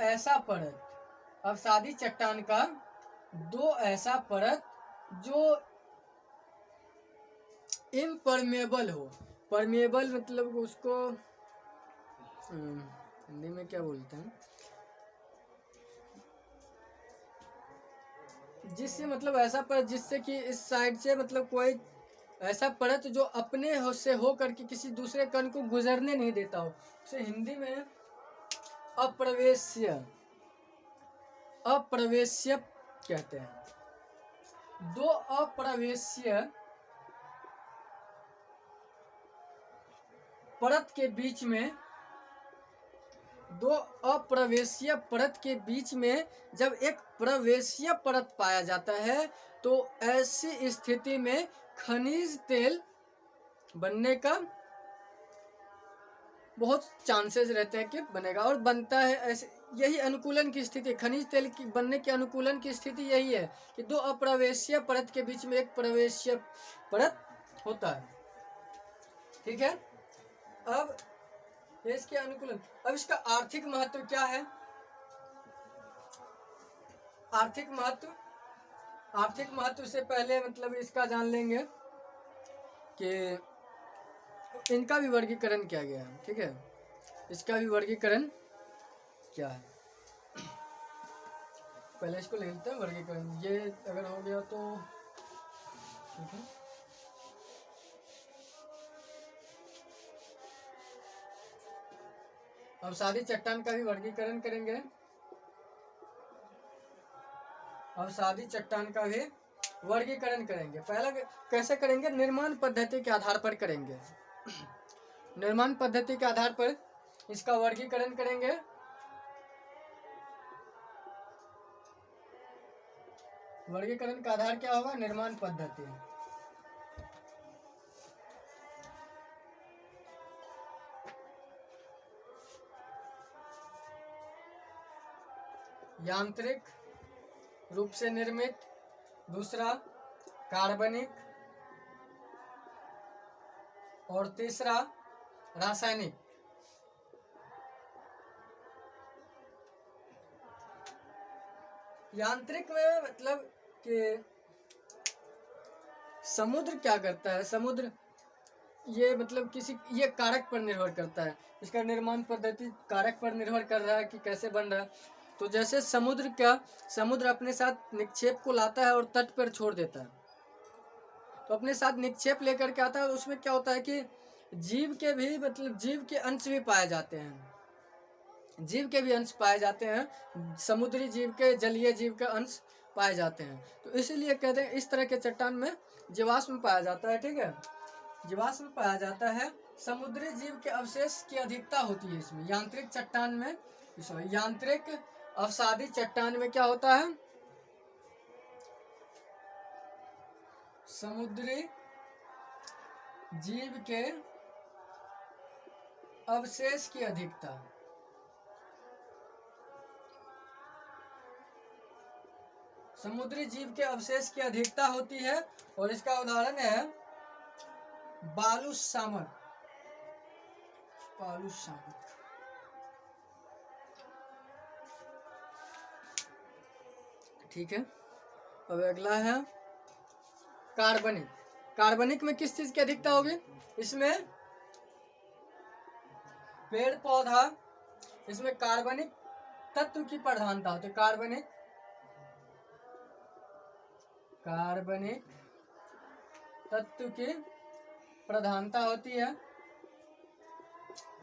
ऐसा परत, अवसादी चट्टान का दो ऐसा परत जो इम्परमेबल हो। परमेबल मतलब उसको हिंदी में क्या बोलते हैं, जिससे मतलब ऐसा परत जिससे कि इस साइड से मतलब कोई ऐसा परत जो अपने से हो करके किसी दूसरे कण को गुजरने नहीं देता हो, उसे हिंदी में अप्रवेश्य, अप्रवेश्य कहते हैं। दो अप्रवेश्य परत के बीच में, दो अप्रवेश्य परत के बीच में जब एक प्रवेश्य परत पाया जाता है, तो ऐसी स्थिति में खनिज तेल बनने का बहुत चांसेस रहते हैं कि बनेगा, और बनता है। ऐसे यही अनुकूलन की स्थिति, खनिज तेल की बनने के अनुकूलन की स्थिति यही है कि दो अप्रवेश्य परत के बीच में एक प्रवेश्य परत होता है, ठीक है। अब इसके अनुकूलन, अब इसका आर्थिक महत्व क्या है, आर्थिक महत्व, आर्थिक महत्व से पहले मतलब इसका जान लेंगे कि इनका भी वर्गीकरण किया गया है, ठीक है। इसका भी वर्गीकरण क्या है, पहले इसको ले लेते हैं वर्गीकरण। ये अगर हो गया तो ठीक है। अवसादी चट्टान का भी वर्गीकरण करेंगे, अवसादी चट्टान का भी वर्गीकरण करेंगे। पहला कैसे करेंगे, निर्माण पद्धति के आधार पर करेंगे। निर्माण पद्धति के आधार पर इसका वर्गीकरण करेंगे। वर्गीकरण का आधार क्या होगा, निर्माण पद्धति। यांत्रिक रूप से निर्मित, दूसरा कार्बनिक, और तीसरा रासायनिक। यांत्रिक में मतलब कि समुद्र क्या करता है, समुद्र ये मतलब किसी ये कारक पर निर्भर करता है। इसका निर्माण पद्धति कारक पर निर्भर कर रहा है कि कैसे बन रहा है। तो जैसे समुद्र अपने साथ निक्षेप को लाता है और तट पर छोड़ देता है। तो अपने साथ निक्षेप लेकर के आता है, उसमें क्या होता है कि जीव के भी मतलब जीव के अंश भी पाए जाते हैं, जीव के भी अंश पाए जाते हैं, समुद्री जीव के, जलीय जीव के अंश पाए जाते हैं। तो इसीलिए कहते हैं इस तरह के चट्टान में जीवाश्म पाया जाता है, ठीक है। जीवाश्म पाया जाता है। समुद्री जीव के अवशेष की अधिकता होती है इसमें। यांत्रिक चट्टान में, यांत्रिक अवसादी चट्टान में क्या होता है? समुद्री जीव के अवशेष की अधिकता। समुद्री जीव के अवशेष की अधिकता होती है और इसका उदाहरण है बालू शामक। बालू शामक, ठीक है। अब अगला है कार्बनिक। कार्बनिक में किस चीज की अधिकता होगी? इसमें पेड़ पौधा, इसमें कार्बनिक तत्व की प्रधानता होती है। कार्बनिक तत्व की प्रधानता होती है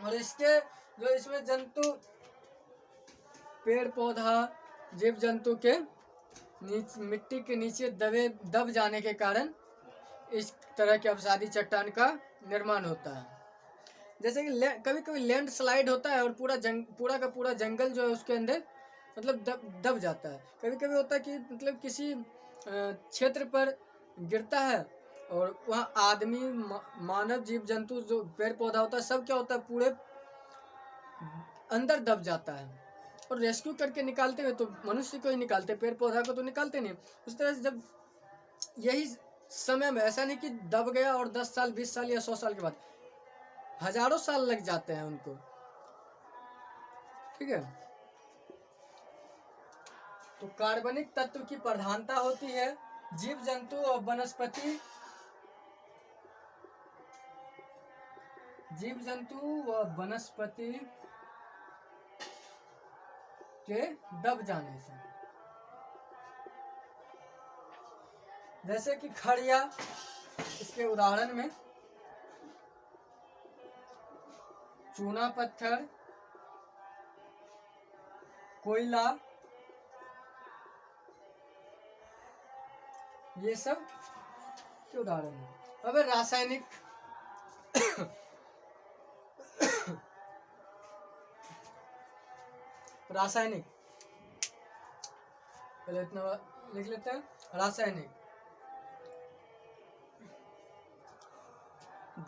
और इसके जो इसमें जंतु, पेड़ पौधा, जीव जंतु के मिट्टी के नीचे दब जाने के कारण इस तरह के अवसादी चट्टान का निर्माण होता है। जैसे कि कभी कभी लैंड स्लाइड होता है और पूरा का पूरा जंगल जो है उसके अंदर मतलब दब जाता है। कभी कभी होता है कि मतलब किसी क्षेत्र पर गिरता है और वहाँ आदमी, मानव, जीव जंतु, जो पेड़ पौधा होता है, सब क्या होता है, पूरे अंदर दब जाता है और रेस्क्यू करके निकालते हुए तो मनुष्य को ही निकालते, पेड़ पौधा को तो निकालते नहीं। उस तरह से जब यही समय में, ऐसा नहीं कि दब गया और 10 साल 20 साल या 100 साल के बाद, हजारों साल लग जाते हैं उनको, ठीक है। तो कार्बनिक तत्व की प्रधानता होती है। जीव जंतु और वनस्पति, जीव जंतु व वनस्पति के दब जाने से, जैसे कि खड़िया, इसके उदाहरण में चूना पत्थर, कोयला, ये सब के उदाहरण है। अब रासायनिक रासायनिक, पहले इतना लिख लेते हैं। रासायनिक,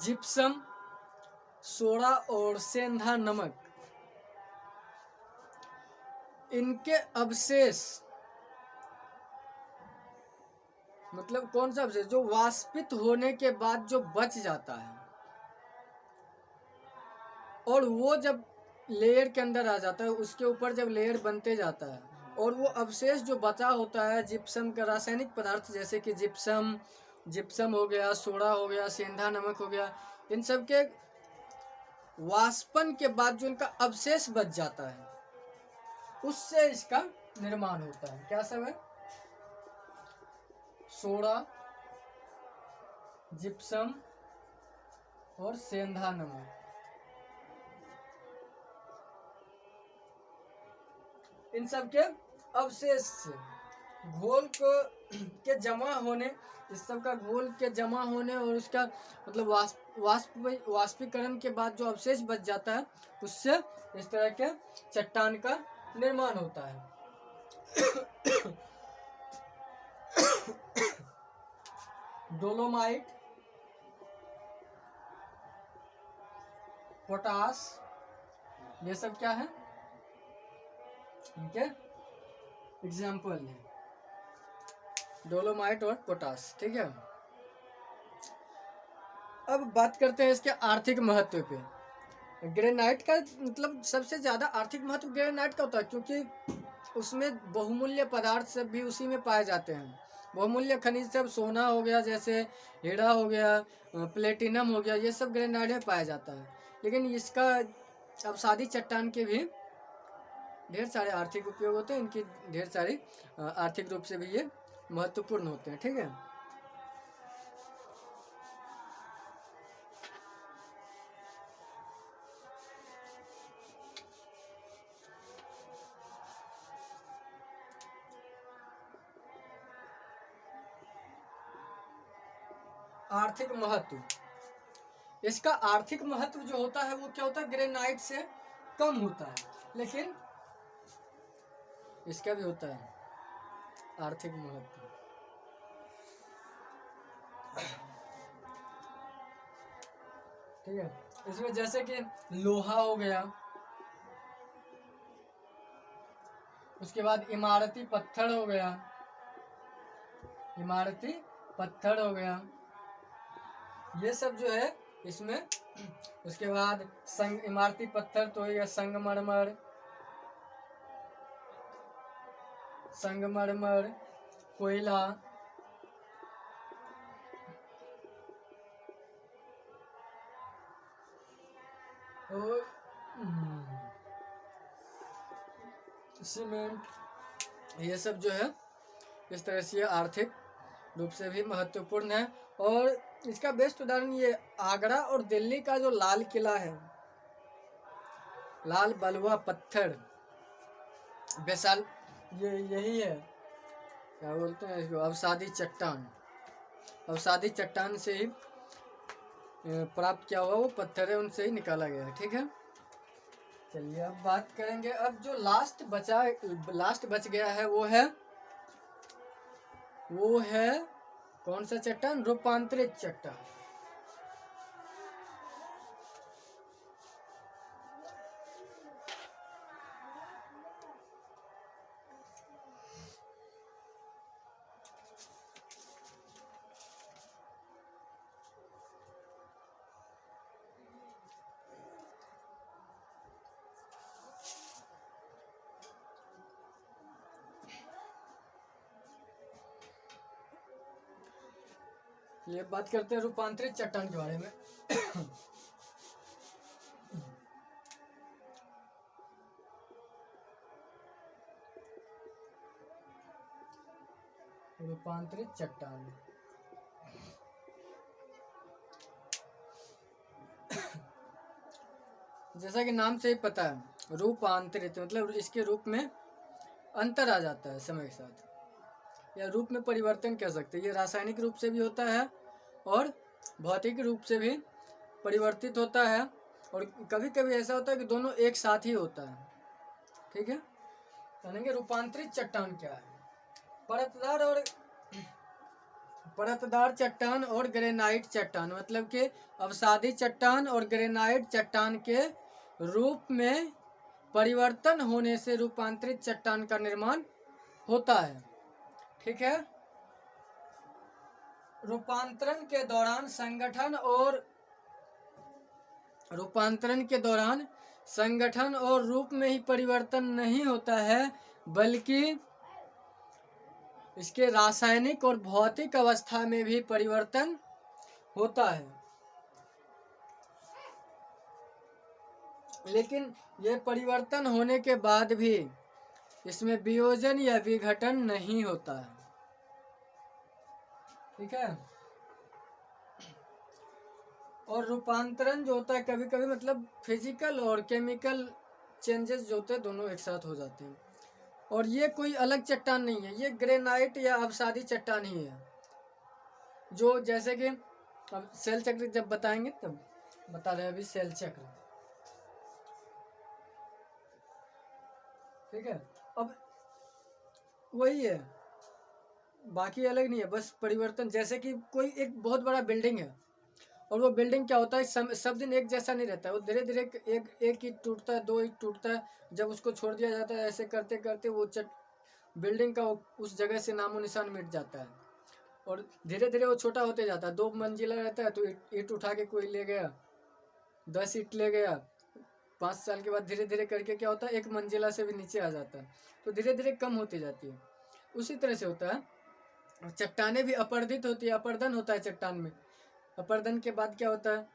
जिप्सम, सोडा और सेंधा नमक, इनके अवशेष, मतलब कौन सा अवशेष? जो वाष्पित होने के बाद जो बच जाता है और वो जब लेयर के अंदर आ जाता है, उसके ऊपर जब लेयर बनते जाता है और वो अवशेष जो बचा होता है जिप्सम का, रासायनिक पदार्थ जैसे कि जिप्सम हो गया, सोडा हो गया, सेंधा नमक हो गया, इन सब के वाष्पन के बाद जो इनका अवशेष बच जाता है, उससे इसका निर्माण होता है। क्या सब है? सोडा, जिप्सम और सेंधा नमक। इन सब के अवशेष से घोल को के जमा होने, इस सब का घोल के जमा होने और उसका मतलब वाष्पीकरण के बाद जो अवशेष बच जाता है, उससे इस तरह के चट्टान का निर्माण होता है। डोलोमाइट, पोटास, ये सब क्या है? इनके एग्जाम्पल है डोलोमाइट और पोटास, ठीक है। अब बात करते हैं इसके आर्थिक महत्व पे। ग्रेनाइट का मतलब सबसे ज्यादा आर्थिक महत्व ग्रेनाइट का होता है, क्योंकि उसमें बहुमूल्य पदार्थ सब भी उसी में पाए जाते हैं। बहुमूल्य खनिज सब, सोना हो गया, जैसे हीरा हो गया, प्लेटिनम हो गया, ये सब ग्रेनाइट में पाया जाता है। लेकिन इसका अवसादी चट्टान के भी ढेर सारे आर्थिक उपयोग होते हैं, इनकी ढेर सारी आर्थिक रूप से भी ये महत्वपूर्ण होते हैं, ठीक है। आर्थिक महत्व, इसका आर्थिक महत्व जो होता है वो क्या होता है, ग्रेनाइट से कम होता है, लेकिन इसका भी होता है आर्थिक महत्व। ठीक है, इसमें जैसे कि लोहा हो गया, उसके बाद इमारती पत्थर हो गया, इमारती पत्थर हो गया, ये सब जो है इसमें। उसके बाद इमारती पत्थर तो हो गया संगमरमर, संगमरमर, कोयला, और सीमेंट, ये सब जो है इस तरह से आर्थिक रूप से भी महत्वपूर्ण है। और इसका बेस्ट उदाहरण ये आगरा और दिल्ली का जो लाल किला है, लाल बलुआ पत्थर, बेसाल, ये यही है, क्या बोलते हैं इसको, अवसादी चट्टान, अवसादी चट्टान से ही प्राप्त किया हुआ वो पत्थर है, उनसे ही निकाला गया है। ठीक है, चलिए अब बात करेंगे। अब जो लास्ट बच गया है वो है कौन सा चट्टान, रूपांतरित चट्टान। ये बात करते हैं रूपांतरित चट्टान के बारे में। रूपांतरित चट्टान, जैसा कि नाम से ही पता है, रूपांतरित मतलब इसके रूप में अंतर आ जाता है समय के साथ, या रूप में परिवर्तन कह सकते हैं। ये रासायनिक रूप से भी होता है और भौतिक रूप से भी परिवर्तित होता है, और कभी कभी ऐसा होता है कि दोनों एक साथ ही होता है। ठीक है, जानेंगे रूपांतरित चट्टान क्या है। परतदार चट्टान और ग्रेनाइट चट्टान, मतलब कि अवसादी चट्टान और ग्रेनाइट चट्टान के रूप में परिवर्तन होने से रूपांतरित चट्टान का निर्माण होता है। ठीक है, रूपांतरण के दौरान संगठन और रूप में ही परिवर्तन नहीं होता है, बल्कि इसके रासायनिक और भौतिक अवस्था में भी परिवर्तन होता है। लेकिन ये परिवर्तन होने के बाद भी इसमें वियोजन या विघटन नहीं होता है। ठीक है, और रूपांतरण जो होता है कभी कभी मतलब फिजिकल और केमिकल चेंजेस जो होते हैं दोनों एक साथ हो जाते हैं। और ये कोई अलग चट्टान नहीं है, ये ग्रेनाइट या अवसादी चट्टान ही है, जो जैसे कि अब सेल चक्र जब बताएंगे तब बता रहे हैं, अभी सेल चक्र। ठीक है, अब वही है, बाकी अलग नहीं है, बस परिवर्तन। जैसे कि कोई एक बहुत बड़ा बिल्डिंग है, और वो बिल्डिंग क्या होता है, सब दिन एक जैसा नहीं रहता है, वो धीरे धीरे एक ईंट टूटता है, दो ईंट टूटता है, जब उसको छोड़ दिया जाता है, ऐसे करते करते वो बिल्डिंग का उस जगह से नामो निशान मिट जाता है, और धीरे धीरे वो छोटा होते जाता है। 2 मंजिला रहता है तो ईंट उठा के कोई ले गया, 10 ईंट ले गया, 5 साल के बाद धीरे धीरे करके क्या होता है, 1 मंजिला से भी नीचे आ जाता है, तो धीरे धीरे कम होती जाती है। उसी तरह से होता है, चट्टाने भी अपर्दित होती है, अपर्दन होता है चट्टान में। अपर्दन के बाद क्या होता है,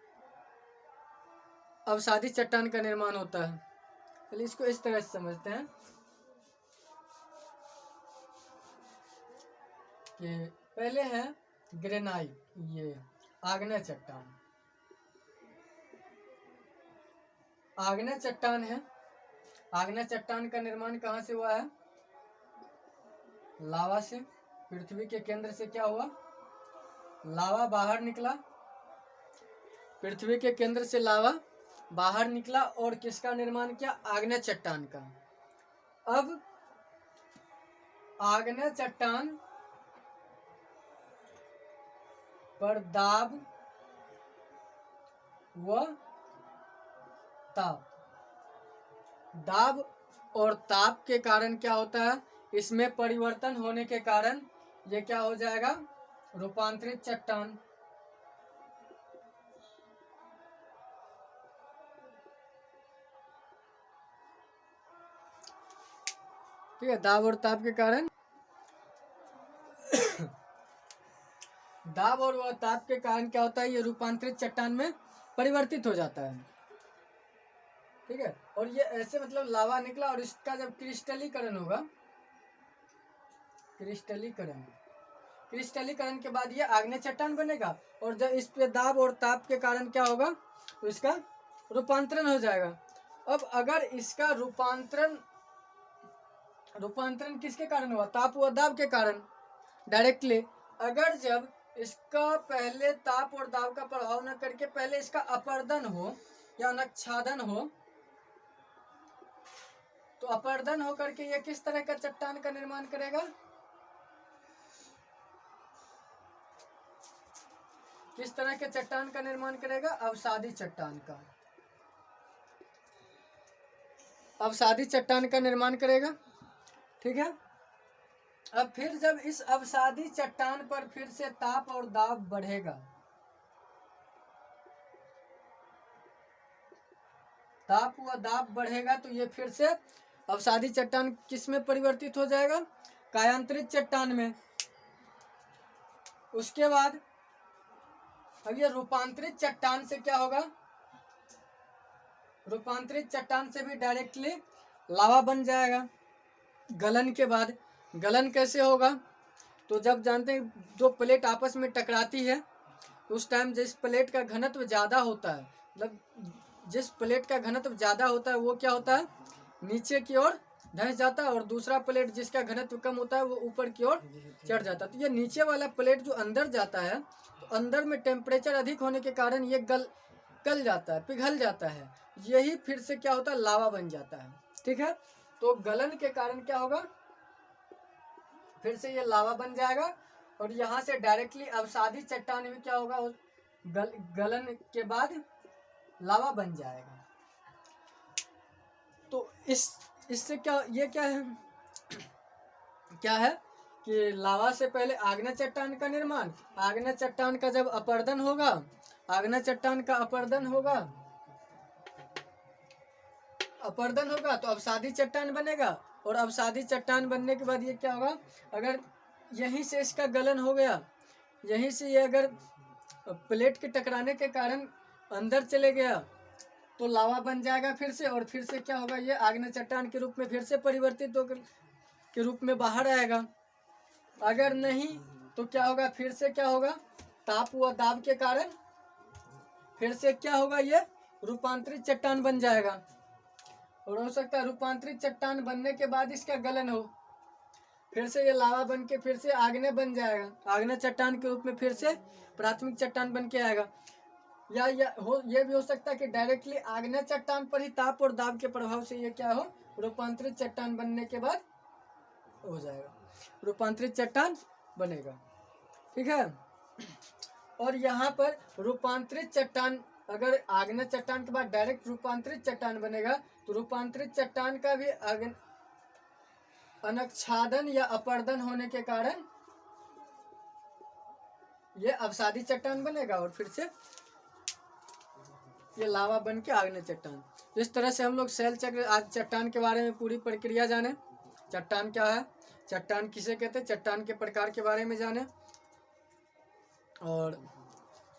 अवसादी चट्टान का निर्माण होता है। चलिए इसको इस तरह से समझते हैं कि पहले है ग्रेनाइट, ये आग्नेय चट्टान, आग्नेय चट्टान है। आग्नेय चट्टान का निर्माण कहाँ से हुआ है, लावा से। पृथ्वी के केंद्र से क्या हुआ, लावा बाहर निकला, पृथ्वी के केंद्र से लावा बाहर निकला और किसका निर्माण किया? आग्नेय चट्टान का। अब आग्नेय चट्टान पर दाब व ताप, दाब और ताप के कारण क्या होता है? इसमें परिवर्तन होने के कारण ये क्या हो जाएगा? रूपांतरित चट्टान। ठीक है, दाब और ताप के कारण दाब और वह ताप के कारण क्या होता है? ये रूपांतरित चट्टान में परिवर्तित हो जाता है। ठीक है, और ये ऐसे मतलब लावा निकला और इसका जब क्रिस्टलीकरण होगा, क्रिस्टलीकरण के बाद ये आग्नेय चट्टान बनेगा और जब इस पे दाब और ताप के कारण क्या होगा? तो इसका रूपांतरण हो जाएगा। अब अगर इसका रूपांतरण किसके कारण हुआ? ताप व दाब के कारण डायरेक्टली। अगर जब इसका पहले ताप और दाब का प्रभाव न करके पहले इसका अपर्दन हो या नक्षादन हो, तो अपर्दन होकर के ये किस तरह का चट्टान का निर्माण करेगा? किस तरह के चट्टान का निर्माण करेगा? अवसादी चट्टान का, अवसादी चट्टान का निर्माण करेगा। ठीक है, अब फिर जब इस अवसादी चट्टान पर फिर से ताप और दाब बढ़ेगा, ताप व दाब बढ़ेगा, तो ये फिर से अवसादी चट्टान किस में परिवर्तित हो जाएगा? कायांतरित चट्टान में। उसके बाद अब ये रूपांतरित चट्टान से क्या होगा? रूपांतरित चट्टान से भी डायरेक्टली लावा बन जाएगा गलन के बाद। गलन कैसे होगा? तो जब जानते हैं दो प्लेट आपस में टकराती है, उस टाइम जिस प्लेट का घनत्व ज़्यादा होता है, मतलब जिस प्लेट का घनत्व ज़्यादा होता है वो क्या होता है? नीचे की ओर धंस जाता है, और दूसरा प्लेट जिसका घनत्व कम होता है वो ऊपर की ओर चढ़ जाता है। तो ये नीचे वाला प्लेट जो अंदर जाता है, तो अंदर में टेम्परेचर अधिक होने के कारण ये गल जाता है, पिघल जाता है। यही फिर से क्या होता है? लावा बन जाता है। ठीक है, तो गलन के कारण क्या होगा? फिर से ये लावा बन जाएगा और यहाँ से डायरेक्टली अवसादी चट्टान में क्या होगा? गलन के बाद लावा बन जाएगा। तो इससे क्या, ये क्या है कि लावा से पहले आग्नेय चट्टान का निर्माण, आग्नेय चट्टान का जब अपर्दन होगा, आग्नेय चट्टान का अपर्दन होगा तो अवसादी चट्टान बनेगा, और अवसादी चट्टान बनने के बाद ये क्या होगा? अगर यहीं से इसका गलन हो गया, यहीं से ये अगर प्लेट के टकराने के कारण अंदर चले गया, तो लावा बन जाएगा फिर से, और फिर से क्या होगा? ये आग्नेय चट्टान के रूप में फिर से परिवर्तित होकर के रूप में बाहर आएगा। अगर नहीं तो क्या होगा? फिर से क्या होगा? ताप व दाब के कारण फिर से क्या होगा? ये रूपांतरित चट्टान बन जाएगा। और हो सकता है रूपांतरित चट्टान बनने के बाद इसका गलन हो, फिर से ये लावा बन के फिर से आग्नेय बन जाएगा, आग्नेय चट्टान के रूप में फिर से प्राथमिक चट्टान बन के आएगा। या ये भी हो सकता है कि डायरेक्टली आग्नेय चट्टान पर ही ताप और दाब के प्रभाव से ये क्या हो? रूपांतरित चट्टान बनने के बाद हो जाएगा, रूपांतरित चट्टान बनेगा। ठीक है, और यहाँ पर रूपांतरित चट्टान, अगर आग्नेय चट्टान के बाद डायरेक्ट रूपांतरित चट्टान बनेगा, तो रूपांतरित चट्टान का भी अनक्षादन या अपर्दन होने के कारण ये अवसादी चट्टान बनेगा, और फिर से ये लावा बन के आग्नेय चट्टान। इस तरह से हम लोग शैल चक्र, आज चट्टान के बारे में पूरी प्रक्रिया जाने, चट्टान क्या है, चट्टान किसे कहते हैं, चट्टान के प्रकार के बारे में जाने। और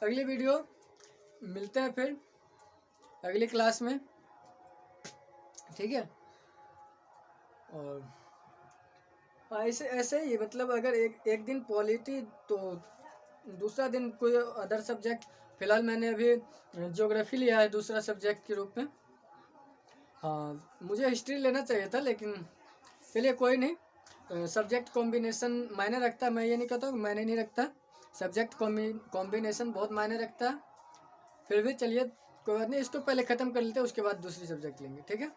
अगली वीडियो मिलते हैं फिर अगली क्लास में। ठीक है, और ऐसे ही मतलब अगर एक दिन पॉलिटी तो दूसरा दिन कोई अदर सब्जेक्ट। फिलहाल मैंने अभी ज्योग्राफी लिया है दूसरा सब्जेक्ट के रूप में। हाँ, मुझे हिस्ट्री लेना चाहिए था, लेकिन चलिए कोई नहीं। सब्जेक्ट कॉम्बिनेशन मायने रखता है, मैं ये नहीं कहता हूँ मैंने नहीं रखता, सब्जेक्ट कॉम्बिनेशन बहुत मायने रखता है। फिर भी चलिए कोई बात नहीं, इसको पहले ख़त्म कर लेते हैं, उसके बाद दूसरी सब्जेक्ट लेंगे, ठीक है।